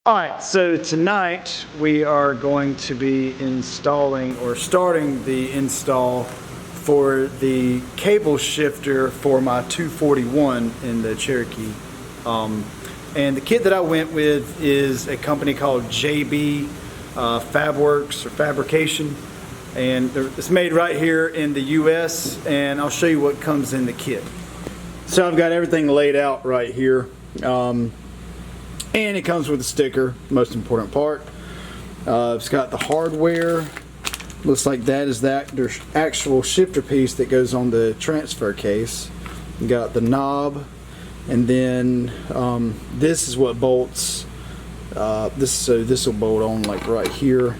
All right, so tonight we are going to be installing or starting the install for the cable shifter for my 241 in the Cherokee. And the kit that I went with is a company called JB Fabworks or Fabrication. And it's made right here in the US, and I'll show you what comes in the kit. So I've got everything laid out right here. And it comes with a sticker, most important part. It's got the hardware. Looks like that is the actual shifter piece that goes on the transfer case. You got the knob, and then this is what bolts. This will bolt on like right here.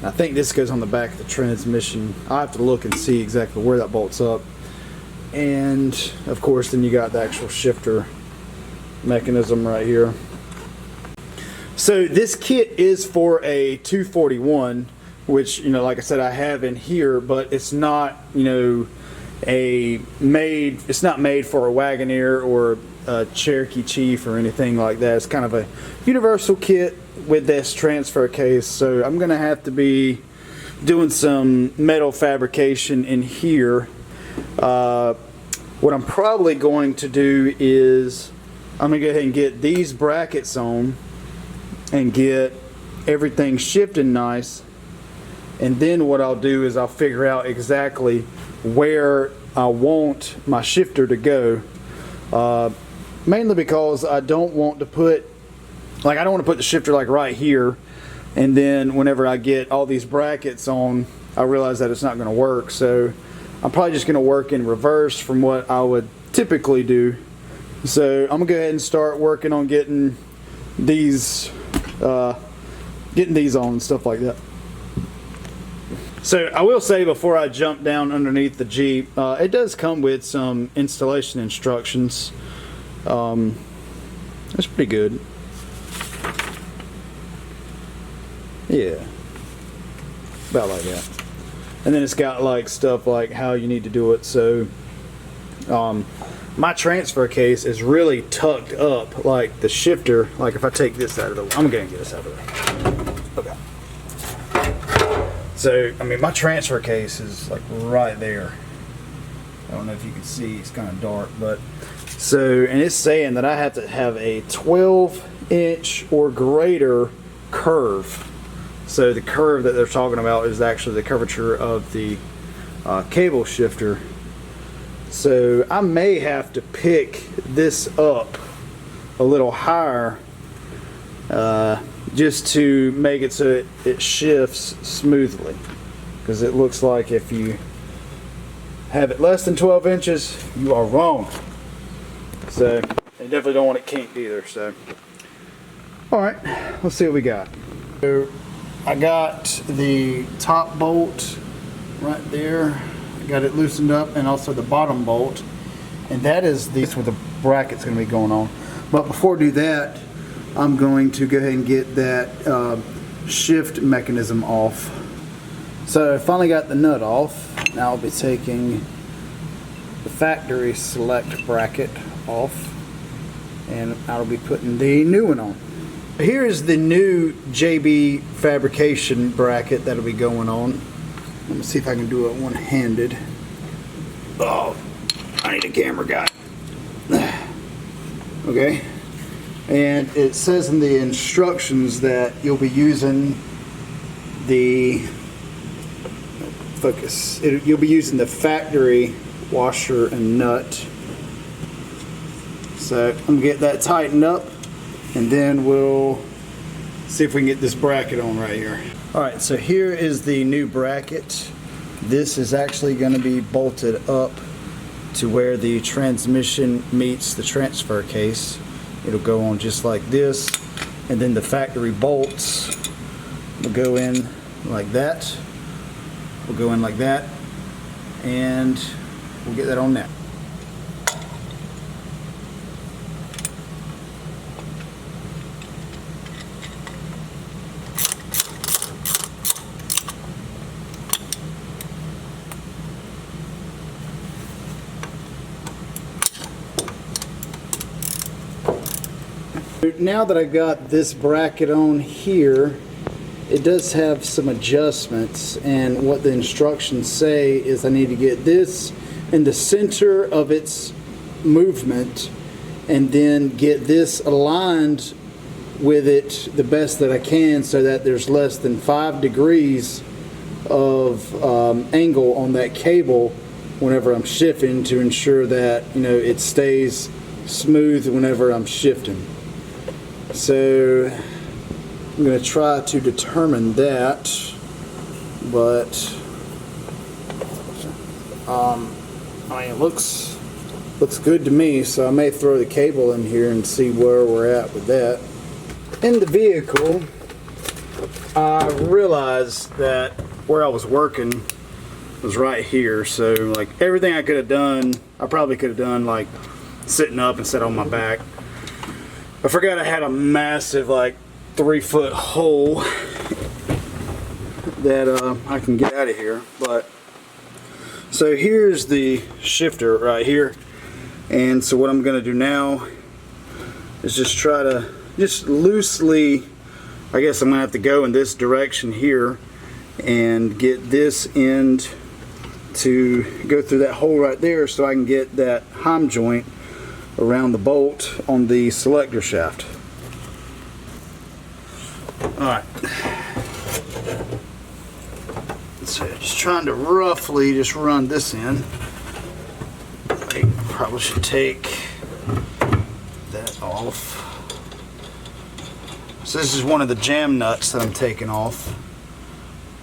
I think this goes on the back of the transmission. I have to look and see exactly where that bolts up. And of course, then you got the actual shifter mechanism right here. So this kit is for a 241, which, you know, like I said, I have in here, but it's not, you know, it's not made for a Wagoneer or a Cherokee Chief or anything like that. It's kind of a universal kit with this transfer case. So I'm gonna have to be doing some metal fabrication in here. What I'm probably going to do is I'm gonna go ahead and get these brackets on and get everything shifted nice, and then what I'll do is I'll figure out exactly where I want my shifter to go, mainly because I don't want to put the shifter like right here, and then whenever I get all these brackets on, I realize that it's not going to work. So I'm probably just going to work in reverse from what I would typically do. So I'm gonna go ahead and start working on getting these on and stuff like that. So I will say before I jump down underneath the Jeep, it does come with some installation instructions. That's pretty good. Yeah, about like that. And then it's got like stuff like how you need to do it. So my transfer case is really tucked up, like the shifter. Like if I take this out of the way, I'm gonna get this out of the way. Okay. So I mean, my transfer case is like right there. I don't know if you can see; it's kind of dark, but so, and it's saying that I have to have a 12-inch or greater curve. So the curve that they're talking about is actually the curvature of the cable shifter. So I may have to pick this up a little higher just to make it so it shifts smoothly, because it looks like if you have it less than 12 inches, you are wrong. So you definitely don't want it kinked either. So all right, let's see what we got. So I got the top bolt right there. Got it loosened up, and also the bottom bolt, and that is where the bracket's going to be going on. But before I do that, I'm going to go ahead and get that shift mechanism off. So I finally got the nut off. Now I'll be taking the factory select bracket off, and I'll be putting the new one on. Here is the new JB Fabrication bracket that'll be going on. Let me see if I can do it one-handed. Oh, I need a camera guy. Okay. And it says in the instructions that you'll be using the you'll be using the factory washer and nut. So I'm gonna get that tightened up, and then we'll see if we can get this bracket on right here. Alright, so here is the new bracket. This is actually going to be bolted up to where the transmission meets the transfer case. It'll go on just like this, and then the factory bolts will go in like that. Will go in like that, and we'll get that on now. Now that I got this bracket on here, it does have some adjustments, and what the instructions say is I need to get this in the center of its movement and then get this aligned with it the best that I can so that there's less than 5 degrees of angle on that cable whenever I'm shifting, to ensure that, you know, it stays smooth whenever I'm shifting. So I'm going to try to determine that, but I mean, it looks good to me, so I may throw the cable in here and see where we're at with that. In the vehicle, I realized that where I was working was right here, so like everything I could have done, I probably could have done like sitting up instead on my back. I forgot I had a massive like 3-foot hole that I can get out of here. But so here's the shifter right here, and so what I'm gonna do now is just try to loosely, I guess I'm gonna have to go in this direction here and get this end to go through that hole right there so I can get that heim joint around the bolt on the selector shaft. Alright, so just trying to roughly just run this in. I probably should take that off. So this is one of the jam nuts that I'm taking off.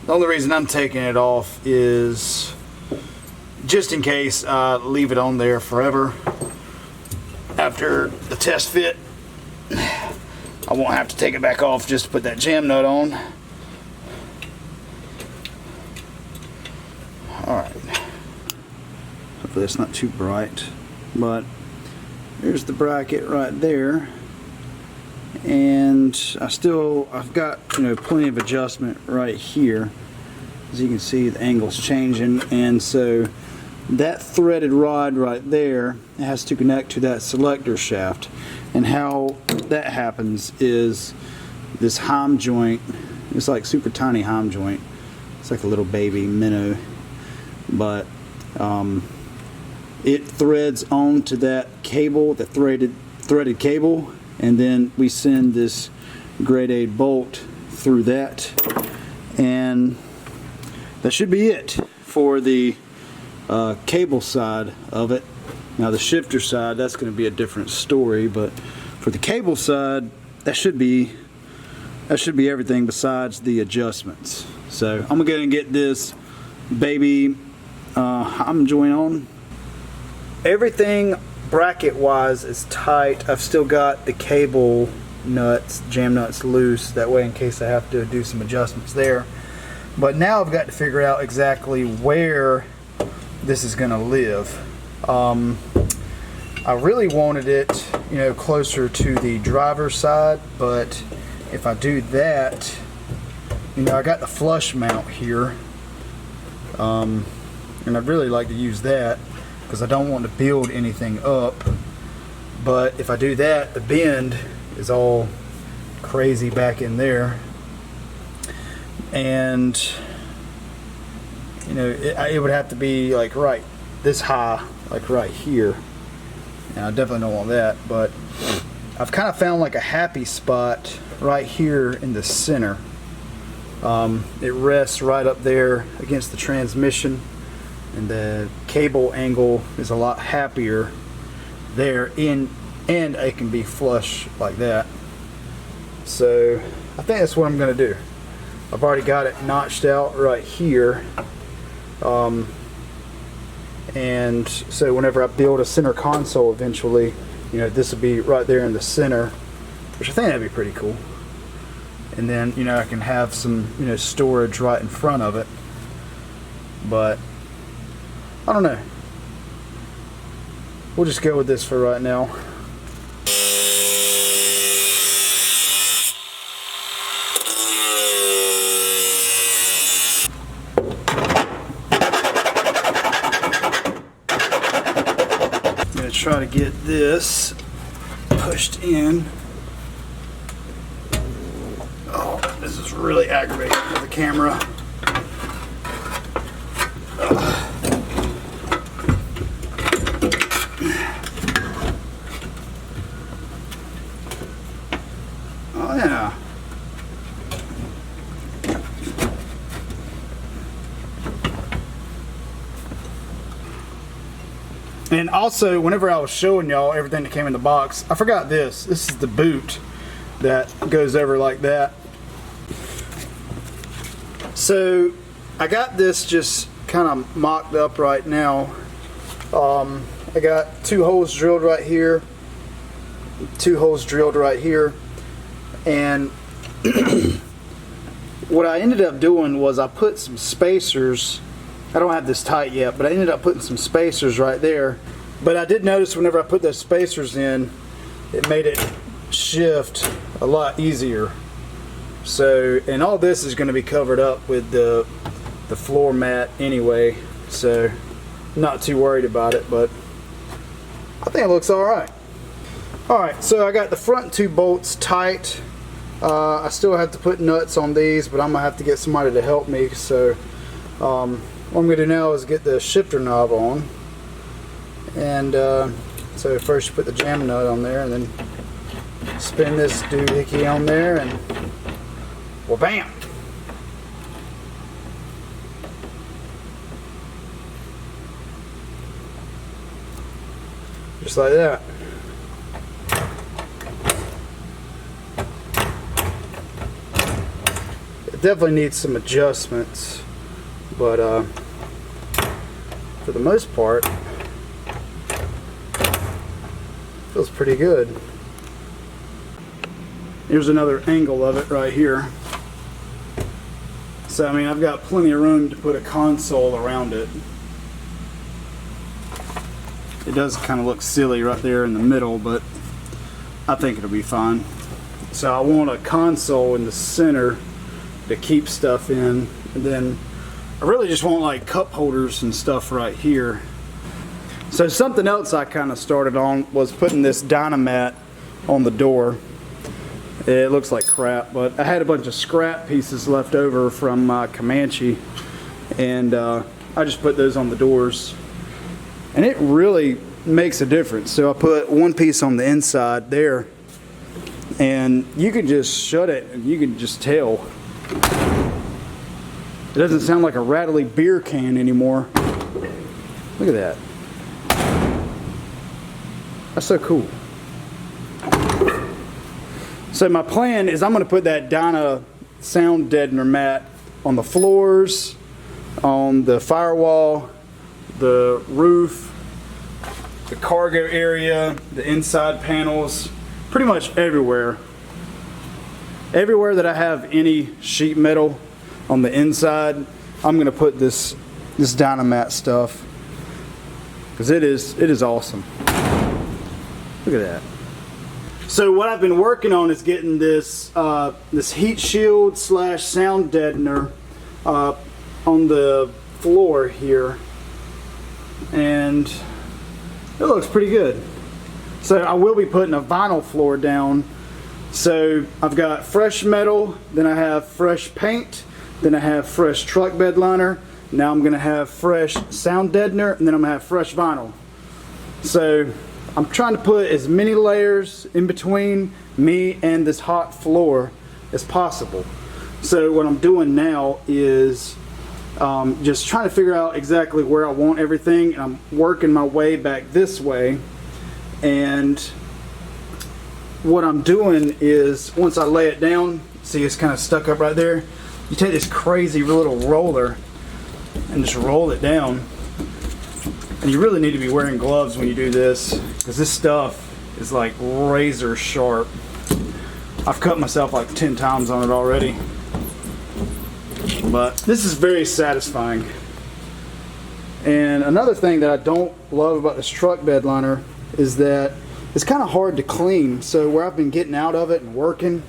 The only reason I'm taking it off is just in case I leave it on there forever after the test fit. I won't have to take it back off just to put that jam nut on. Alright. Hopefully it's not too bright, but there's the bracket right there. And I've got, you know, plenty of adjustment right here. As you can see, the angle's changing, and so that threaded rod right there has to connect to that selector shaft. And how that happens is this heim joint, it's like super tiny heim joint. It's like a little baby minnow, but it threads onto that cable, the threaded cable, and then we send this grade 8 bolt through that, and that should be it for the cable side of it. Now the shifter side, that's going to be a different story, but for the cable side, that should be everything besides the adjustments. So I'm going to get this baby heim joint on. Everything bracket wise is tight. I've still got the cable nuts, jam nuts loose, that way in case I have to do some adjustments there. But now I've got to figure out exactly where this is going to live. I really wanted it, you know, closer to the driver's side, but if I do that, you know, I got the flush mount here, and I'd really like to use that because I don't want to build anything up. But if I do that, the bend is all crazy back in there, and you know, it would have to be like right this high, like right here, and I definitely don't want that. But I've kind of found like a happy spot right here in the center. It rests right up there against the transmission, and the cable angle is a lot happier there, and it can be flush like that. So I think that's what I'm going to do. I've already got it notched out right here, and so whenever I build a center console eventually, you know, this will be right there in the center, which I think that'd be pretty cool. And then, you know, I can have some, you know, storage right in front of it. But I don't know. We'll just go with this for right now. I'm gonna try to get this pushed in this is really aggravating with the camera. Oh yeah. And also, whenever I was showing y'all everything that came in the box, I forgot this. This is the boot that goes over like that. So I got this just kind of mocked up right now. I got 2 holes drilled right here, 2 holes drilled right here, and what I ended up doing was I put some spacers. I don't have this tight yet, but I ended up putting some spacers right there. But I did notice whenever I put those spacers in, it made it shift a lot easier. So, and all this is going to be covered up with the floor mat anyway, so I'm not too worried about it, but I think it looks alright. Alright, so I got the front 2 bolts tight. I still have to put nuts on these, but I'm going to have to get somebody to help me. So what I'm going to do now is get the shifter knob on. And so first you put the jam nut on there, and then spin this doohickey on there, and well, bam! Just like that. It definitely needs some adjustments, but for the most part, feels pretty good. Here's another angle of it right here. So I mean, I've got plenty of room to put a console around it. It does kind of look silly right there in the middle, but I think it'll be fine. So I want a console in the center to keep stuff in, and then I really just want like cup holders and stuff right here. So something else I kind of started on was putting this Dynamat on the door. It looks like crap, but I had a bunch of scrap pieces left over from my Comanche, and I just put those on the doors, and it really makes a difference. So I put one piece on the inside there, and you can just shut it and you can just tell. It doesn't sound like a rattly beer can anymore. Look at that. That's so cool. So my plan is I'm going to put that Dyna sound deadener mat on the floors, on the firewall, the roof, the cargo area, the inside panels, pretty much everywhere. Everywhere that I have any sheet metal on the inside, I'm going to put this Dynamat stuff, because it is awesome. Look at that. So what I've been working on is getting this this heat shield / sound deadener on the floor here, and it looks pretty good. So I will be putting a vinyl floor down. So I've got fresh metal, then I have fresh paint, then I have fresh truck bed liner. Now I'm gonna have fresh sound deadener, and then I'm gonna have fresh vinyl. So I'm trying to put as many layers in between me and this hot floor as possible. So what I'm doing now is just trying to figure out exactly where I want everything. I'm working my way back this way, and what I'm doing is once I lay it down, see it's kind of stuck up right there, you take this crazy little roller and just roll it down. And you really need to be wearing gloves when you do this, because this stuff is like razor sharp. I've cut myself like 10 times on it already. But this is very satisfying. And another thing that I don't love about this truck bed liner is that it's kind of hard to clean. So where I've been getting out of it and working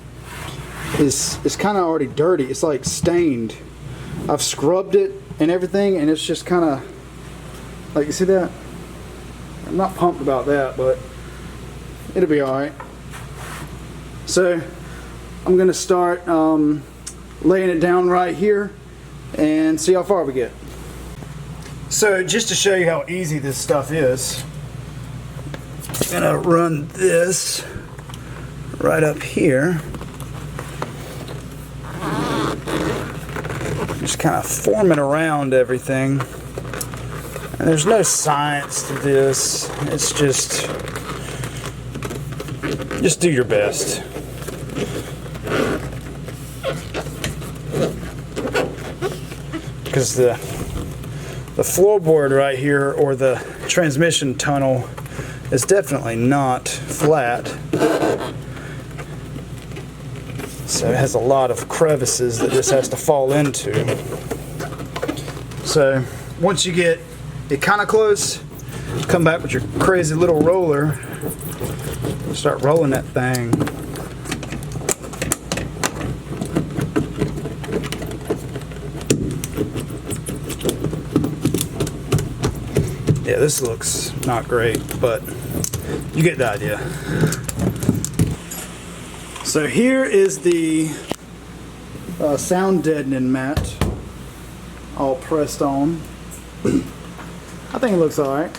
is kind of already dirty. It's like stained. I've scrubbed it and everything, and it's just kind of like, you see that? I'm not pumped about that, but it'll be alright. So I'm gonna start laying it down right here and see how far we get. So just to show you how easy this stuff is, I'm gonna run this right up here. Just kind of forming around everything. And there's no science to this. It's just do your best. Because the floorboard right here, or the transmission tunnel, is definitely not flat. So it has a lot of crevices that this has to fall into. So once you get it kind of close, come back with your crazy little roller, start rolling that thing. Yeah, this looks not great, but you get the idea. So here is the sound deadening mat all pressed on. I think it looks alright.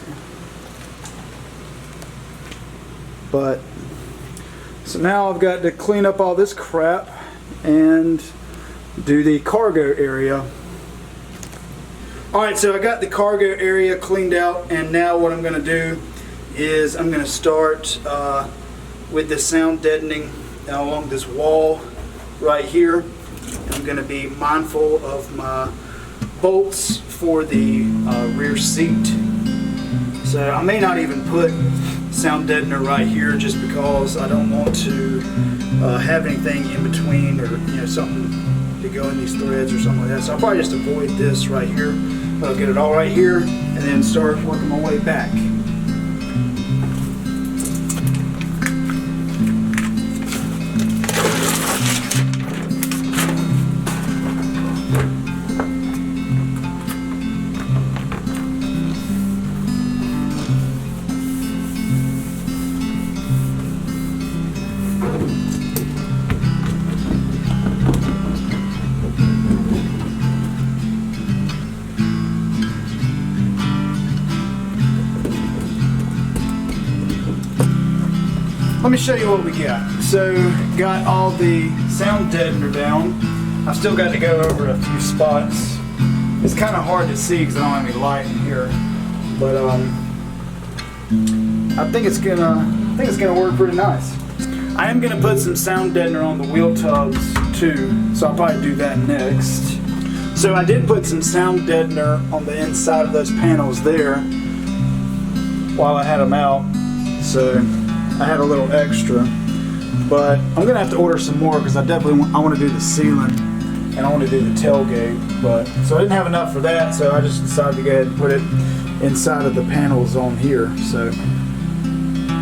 But so now I've got to clean up all this crap and do the cargo area. Alright, so I got the cargo area cleaned out, and now what I'm going to do is I'm going to start with the sound deadening along this wall right here. I'm going to be mindful of my bolts for the rear seat. So I may not even put sound deadener right here, just because I don't want to have anything in between, or something to go in these threads or something like that. So I'll probably just avoid this right here. I'll get it all right here and then start working my way back. Let me show you what we got. So, got all the sound deadener down. I've still got to go over a few spots. It's kind of hard to see because I don't have any light in here, but I think it's gonna work pretty nice. I am gonna put some sound deadener on the wheel tubs too, so I'll probably do that next. So I did put some sound deadener on the inside of those panels there while I had them out. So I had a little extra, but I'm gonna have to order some more because I want to do the ceiling and I want to do the tailgate. But so I didn't have enough for that, so I just decided to go ahead and put it inside of the panels on here. So,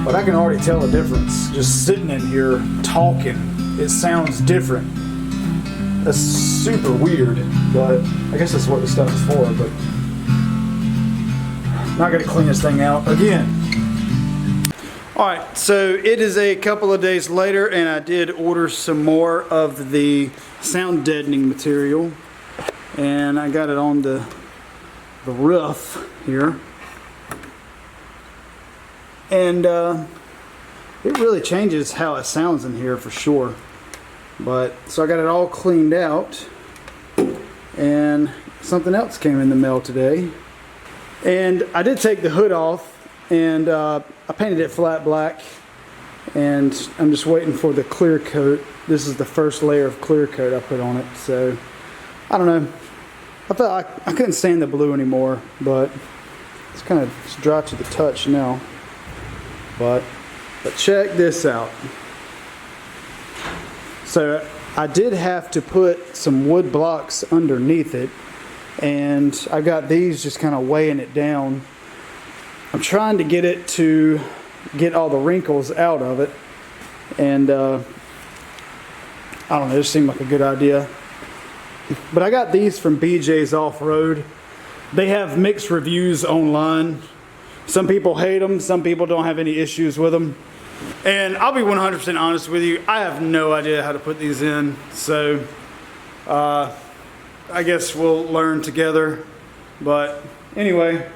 but I can already tell a difference just sitting in here talking. It sounds different. That's super weird, but I guess that's what this stuff is for. But I'm not gonna clean this thing out again. Alright, so it is a couple of days later, and I did order some more of the sound deadening material, and I got it on the roof here, and it really changes how it sounds in here for sure. But so I got it all cleaned out, and something else came in the mail today, and I did take the hood off, and I painted it flat black, and I'm just waiting for the clear coat. This is the first layer of clear coat I put on it. So I don't know, I felt like I couldn't stand the blue anymore, but it's kind of dry to the touch now. But check this out. So I did have to put some wood blocks underneath it, and I got these just kind of weighing it down. I'm trying to get it to get all the wrinkles out of it, and I don't know, it just seemed like a good idea. But I got these from BJ's Off-Road. They have mixed reviews online. Some people hate them, some people don't have any issues with them. And I'll be 100% honest with you, I have no idea how to put these in. So I guess we'll learn together. But anyway,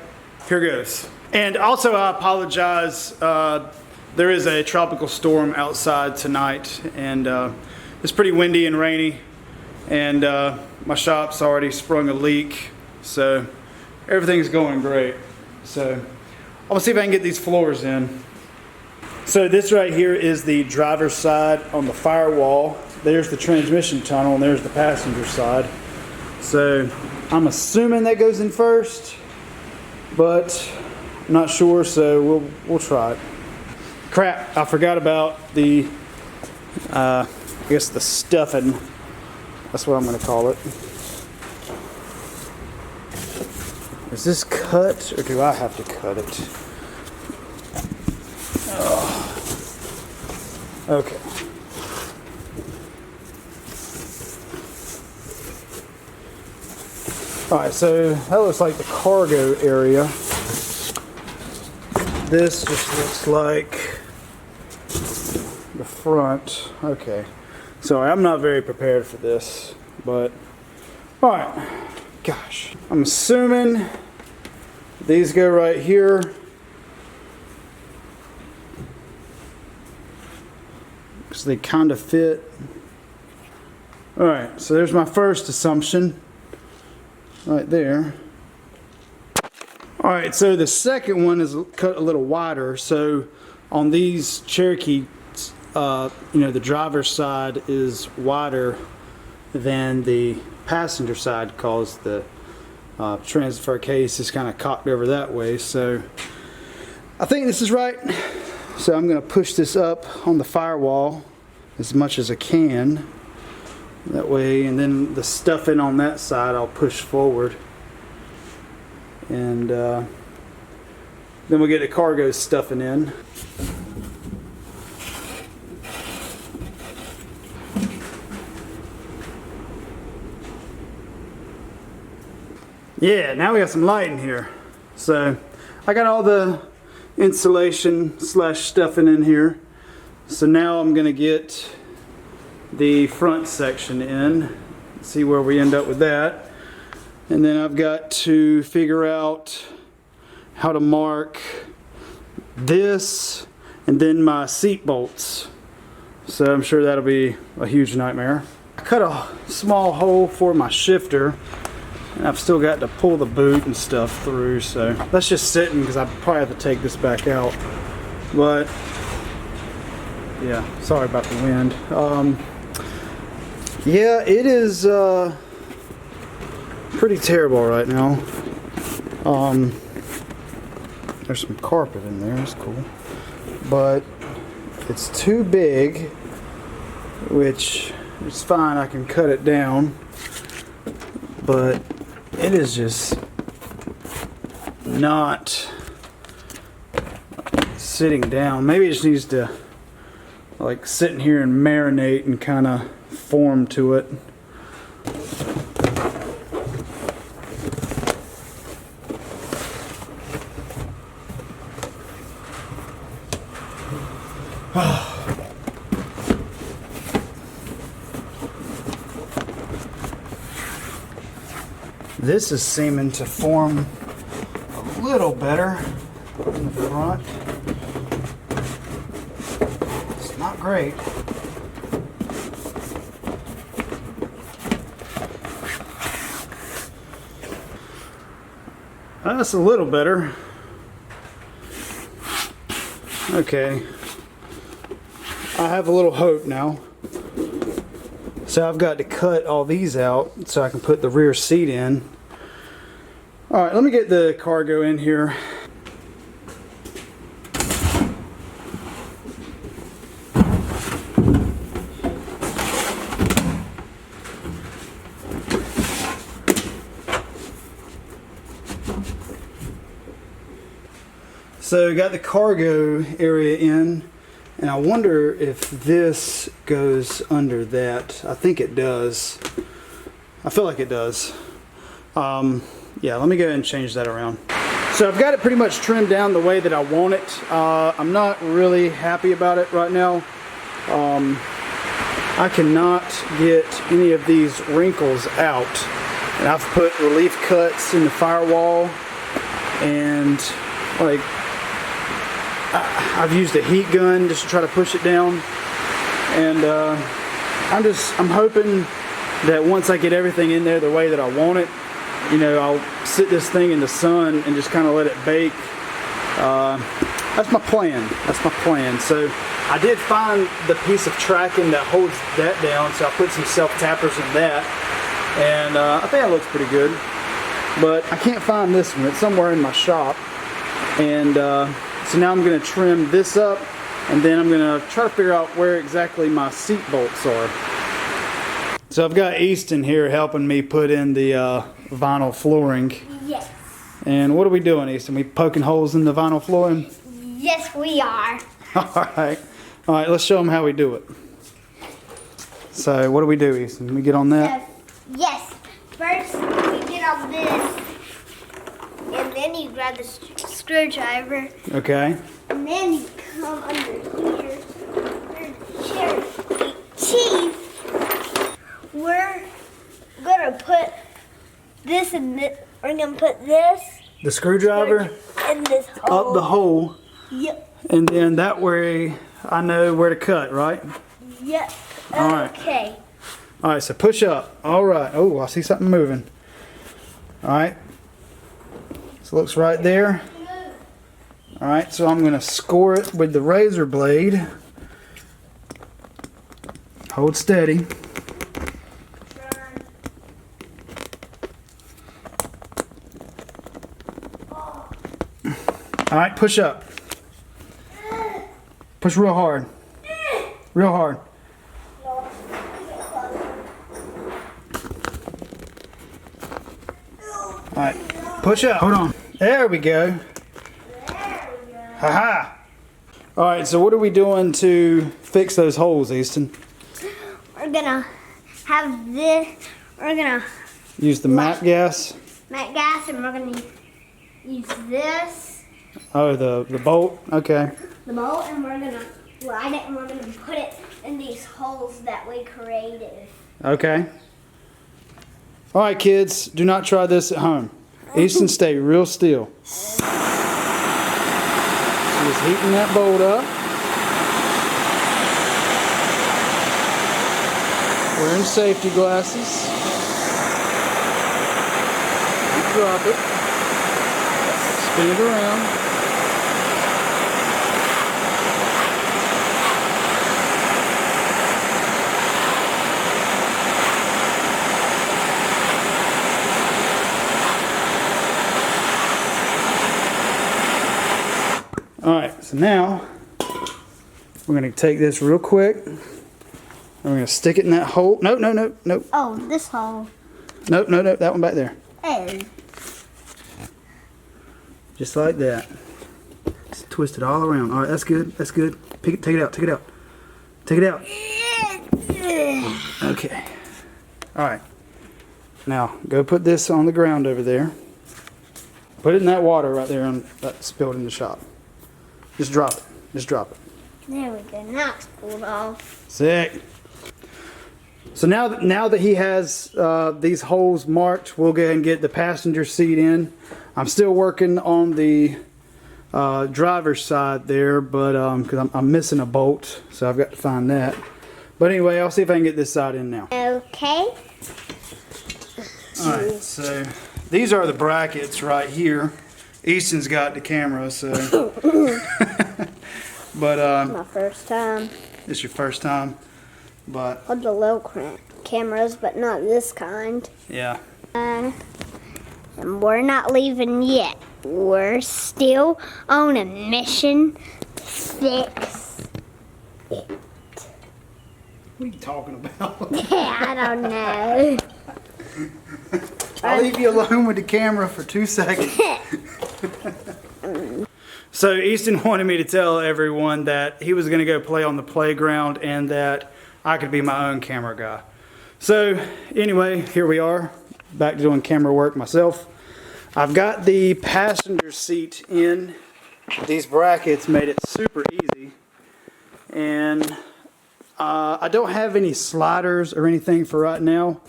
here goes. And also I apologize. There is a tropical storm outside tonight, and it's pretty windy and rainy. And my shop's already sprung a leak, so everything's going great. So I'm gonna see if I can get these floors in. So this right here is the driver's side on the firewall. There's the transmission tunnel, and there's the passenger side. So I'm assuming that goes in first, but I'm not sure, so we'll try it. Crap, I forgot about the, I guess the stuffing. That's what I'm gonna call it. Is this cut, or do I have to cut it? Oh. Okay. Alright, so that looks like the cargo area. This just looks like the front. Okay. Sorry, I'm not very prepared for this, but alright. Gosh. I'm assuming these go right here. Because they kind of fit. Alright, so there's my first assumption. Right there. Alright, so the second one is cut a little wider. So on these Cherokee, the driver's side is wider than the passenger side, because the transfer case is kind of cocked over that way. So I think this is right. So I'm going to push this up on the firewall as much as I can. That way, and then the stuffing on that side I'll push forward. And then we'll get the cargo stuffing in. Yeah, now we got some light in here. So I got all the insulation / stuffing in here. So now I'm gonna get the front section in, see where we end up with that. And then I've got to figure out how to mark this and then my seat bolts. So I'm sure that'll be a huge nightmare. I cut a small hole for my shifter, and I've still got to pull the boot and stuff through, so that's just sitting because I probably have to take this back out. But yeah, sorry about the wind. Yeah, it is pretty terrible right now. There's some carpet in there, it's cool. But it's too big, which is fine, I can cut it down. But it is just not sitting down. Maybe it just needs to like sit in here and marinate and kind of form to it. This is seeming to form a little better in the front. It's not great. That's a little better. Okay. I have a little hope now. So I've got to cut all these out so I can put the rear seat in. Alright, let me get the cargo in here. So got the cargo area in, and I wonder if this goes under that. I think it does. I feel like it does. Yeah, let me go ahead and change that around. So I've got it pretty much trimmed down the way that I want it. I'm not really happy about it right now. I cannot get any of these wrinkles out. And I've put relief cuts in the firewall, and like I've used a heat gun just to try to push it down. And I'm hoping that once I get everything in there the way that I want it, you know, I'll sit this thing in the sun and just kind of let it bake. That's my plan. That's my plan. So I did find the piece of tracking that holds that down, so I put some self-tappers in that, and I think that looks pretty good. But I can't find this one. It's somewhere in my shop, and so now I'm going to trim this up, and then I'm going to try to figure out where exactly my seat bolts are. So I've got Easton here helping me put in the vinyl flooring. Yes. And what are we doing, Easton? We poking holes in the vinyl flooring? Yes, we are. Alright. Alright, let's show them how we do it. So, what do we do, Easton? We get on that? Yes. First, you get on this, and then you grab the screwdriver. Okay. And then you come under here. Cherry teeth. We're gonna put this in this. We're gonna put this. The screwdriver in this hole. up the hole. Yep. And then that way I know where to cut, right? Yep. All right. Okay. All right, so push up. All right. Oh, I see something moving. All right. So it looks right there. All right, so I'm going to score it with the razor blade. Hold steady. All right, push up. Push real hard. Real hard. All right, push up. Hold on. There we go. Ha-ha. All right, so what are we doing to fix those holes, Easton? We're gonna have this. We're gonna Use the MAP gas. MAP gas, and we're gonna use this, Oh, the bolt. Okay. the bolt, and we're gonna light it, and we're gonna put it in these holes that we created. Okay. All right, kids, do not try this at home. Easton, stay real still. So just heating that bolt up. Wearing safety glasses. Drop it. Spin it around. Alright, so now we're going to take this real quick. And we're going to stick it in that hole. No. Oh, this hole. No, that one back there. Oh. Just like that. Just twist it all around. Alright, that's good. That's good. Take it out. Take it out. Take it out. Okay. Alright. Now, go put this on the ground over there. Put it in that water right there that spilled in the shop. Just drop it. Just drop it. There we go. Now it's pulled off. Sick. So now that he has these holes marked, we'll go ahead and get the passenger seat in. I'm still working on the driver's side there, but because I'm missing a bolt, so I've got to find that. But anyway, I'll see if I can get this side in now. Okay. All right, so these are the brackets right here. Easton's got the camera, so. But My first time. it's your first time, but Hold the low cameras, but not this kind. yeah. And we're not leaving yet. We're still on a mission to fix it. What are you talking about? I don't know. I'll leave you alone with the camera for 2 seconds. So Easton wanted me to tell everyone that he was going to go play on the playground and that I could be my own camera guy. So anyway, here we are, back to doing camera work myself. I've got the passenger seat in. These brackets made it super easy. And I don't have any sliders or anything for right now,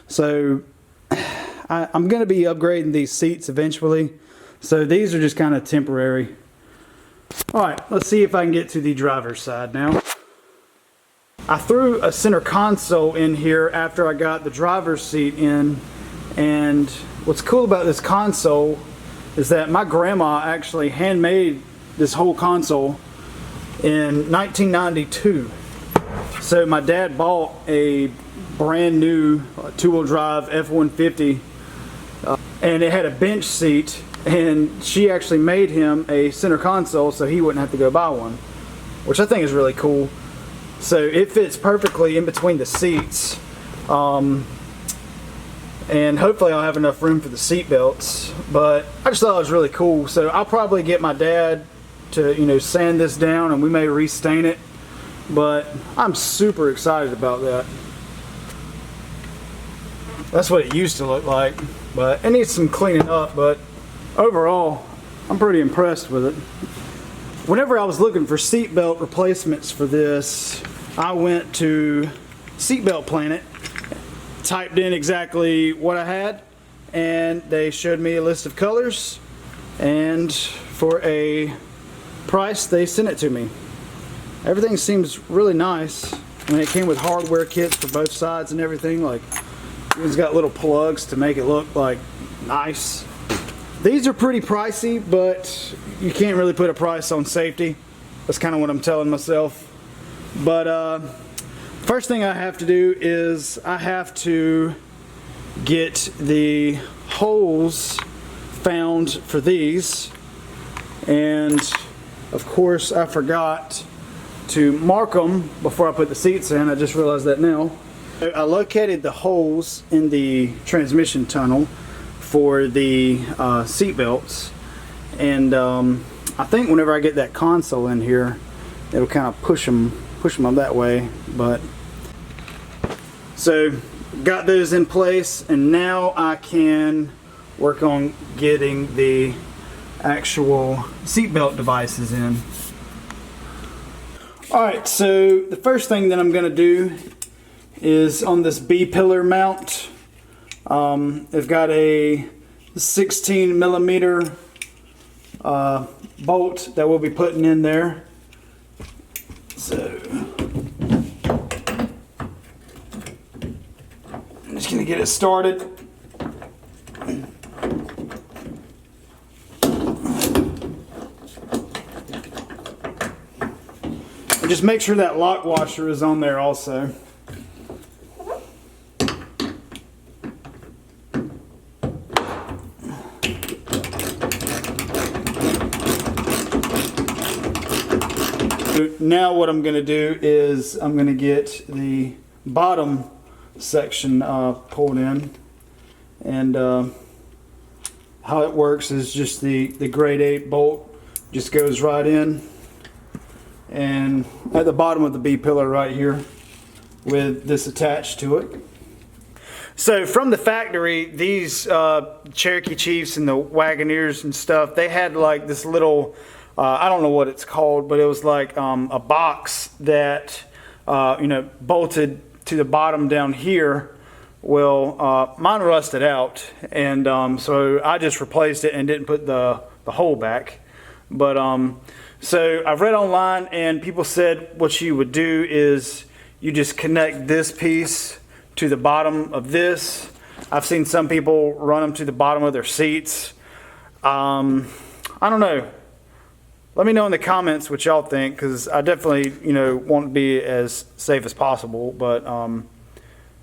so I'm going to be upgrading these seats eventually. So these are just kind of temporary. All right, let's see if I can get to the driver's side now. I threw a center console in here after I got the driver's seat in, and what's cool about this console is that my grandma actually handmade this whole console in 1992. So my dad bought a brand new two-wheel drive F-150 and it had a bench seat, and she actually made him a center console so he wouldn't have to go buy one, which I think is really cool. So it fits perfectly in between the seats, and hopefully I'll have enough room for the seat belts. But I just thought it was really cool. So I'll probably get my dad to, you know, sand this down, and we may restain it. But I'm super excited about that. That's what it used to look like, but it needs some cleaning up. But overall, I'm pretty impressed with it. Whenever I was looking for seatbelt replacements for this, I went to Seatbelt Planet, typed in exactly what I had, and they showed me a list of colors, and for a price they sent it to me. Everything seems really nice. I mean, it came with hardware kits for both sides and everything. Like, it's got little plugs to make it look like nice. These are pretty pricey, but you can't really put a price on safety. That's kind of what I'm telling myself. But first thing I have to do is I have to get the holes found for these. And of course I forgot to mark them before I put the seats in. I just realized that now. I located the holes in the transmission tunnel for the seat belts, and I think whenever I get that console in here, it'll kind of push them up that way. But so got those in place, and now I can work on getting the actual seatbelt devices in. Alright, so the first thing that I'm going to do is on this B-pillar mount. I've got a 16 millimeter bolt that we'll be putting in there. So I'm just going to get it started. And just make sure that lock washer is on there also. Now what I'm going to do is I'm going to get the bottom section pulled in, and how it works is just the grade 8 bolt just goes right in, and at the bottom of the B-pillar right here with this attached to it. So from the factory, these Cherokee Chiefs and the Wagoneers and stuff, they had like this little I don't know what it's called, but it was like a box that you know, bolted to the bottom down here. Well, mine rusted out, and so I just replaced it and didn't put the hole back. But so I've read online, and people said what you would do is you just connect this piece to the bottom of this. I've seen some people run them to the bottom of their seats. I don't know. Let me know in the comments what y'all think, because I definitely, you know, want to be as safe as possible. But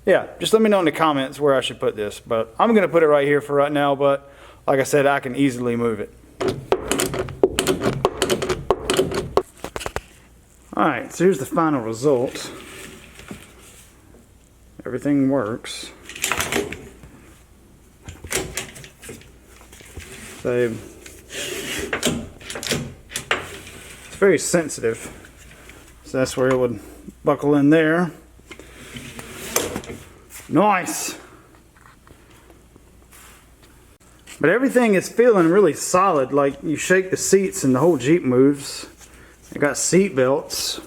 yeah, just let me know in the comments where I should put this. But I'm going to put it right here for right now. But like I said, I can easily move it. Alright, so here's the final result. Everything works. So very sensitive, so that's where it would buckle in there. Nice. But everything is feeling really solid. Like, you shake the seats and the whole Jeep moves. I got seat belts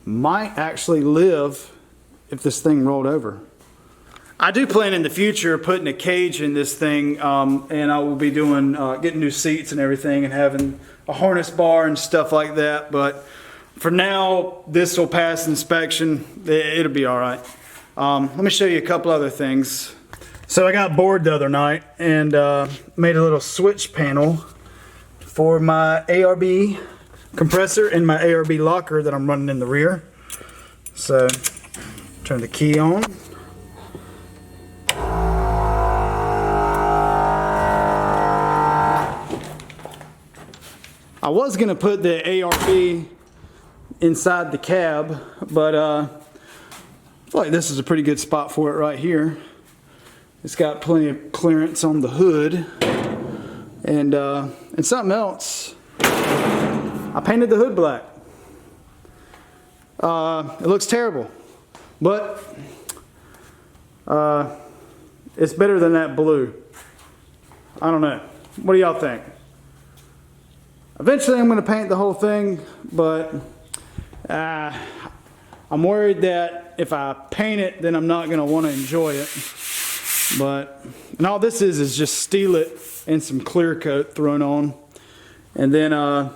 might actually live if this thing rolled over. I do plan in the future putting a cage in this thing, and I will be doing getting new seats and everything and having a harness bar and stuff like that. But for now, this will pass inspection. It'll be all right. Let me show you a couple other things. So I got bored the other night and made a little switch panel for my ARB compressor and my ARB locker that I'm running in the rear. So turn the key on. I was gonna put the ARB inside the cab, but I feel like this is a pretty good spot for it right here. It's got plenty of clearance on the hood, and something else. I painted the hood black. It looks terrible, but it's better than that blue. I don't know. What do y'all think? Eventually I'm going to paint the whole thing, but I'm worried that if I paint it, then I'm not going to want to enjoy it. And all this is just steel it and some clear coat thrown on. And then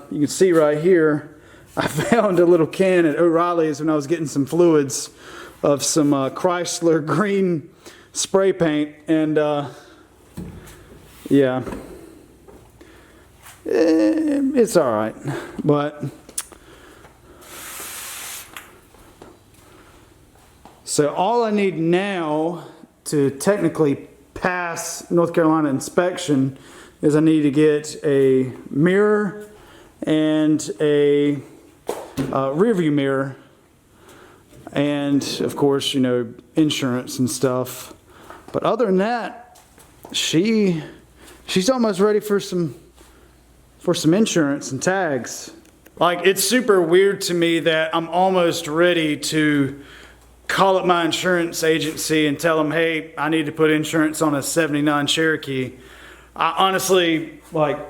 you can see right here, I found a little can at O'Reilly's when I was getting some fluids of some Chrysler green spray paint. And yeah. It's all right, but so all I need now to technically pass North Carolina inspection is I need to get a mirror and a rear view mirror, and of course, you know, insurance and stuff. But other than that, she's almost ready for some insurance and tags. Like, it's super weird to me that I'm almost ready to call up my insurance agency and tell them, hey, I need to put insurance on a 79 Cherokee. I honestly,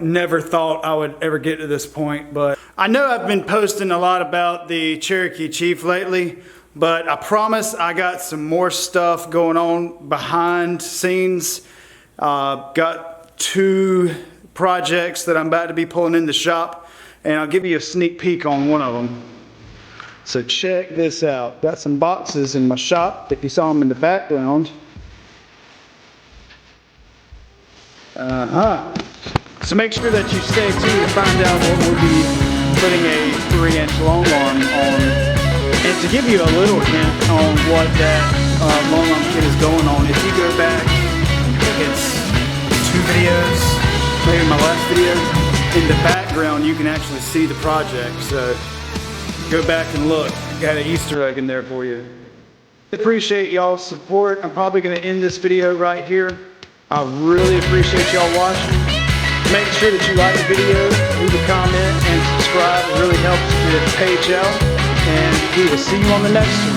never thought I would ever get to this point, but I know I've been posting a lot about the Cherokee Chief lately, but I promise I got some more stuff going on behind scenes. Got 2 projects that I'm about to be pulling in the shop, and I'll give you a sneak peek on one of them. So check this out. Got some boxes in my shop, if you saw them in the background. So make sure that you stay tuned to find out what we'll be putting a 3-inch long arm on. And to give you a little hint on what that long arm kit is going on, if you go back, I think it's 2 videos, maybe my last video, in the background you can actually see the project. So go back and look. Got an Easter egg in there for you. Appreciate y'all's support. I'm probably going to end this video right here. I really appreciate y'all watching. Make sure that you like the video, leave a comment, and subscribe. It really helps the page out. And we will see you on the next one.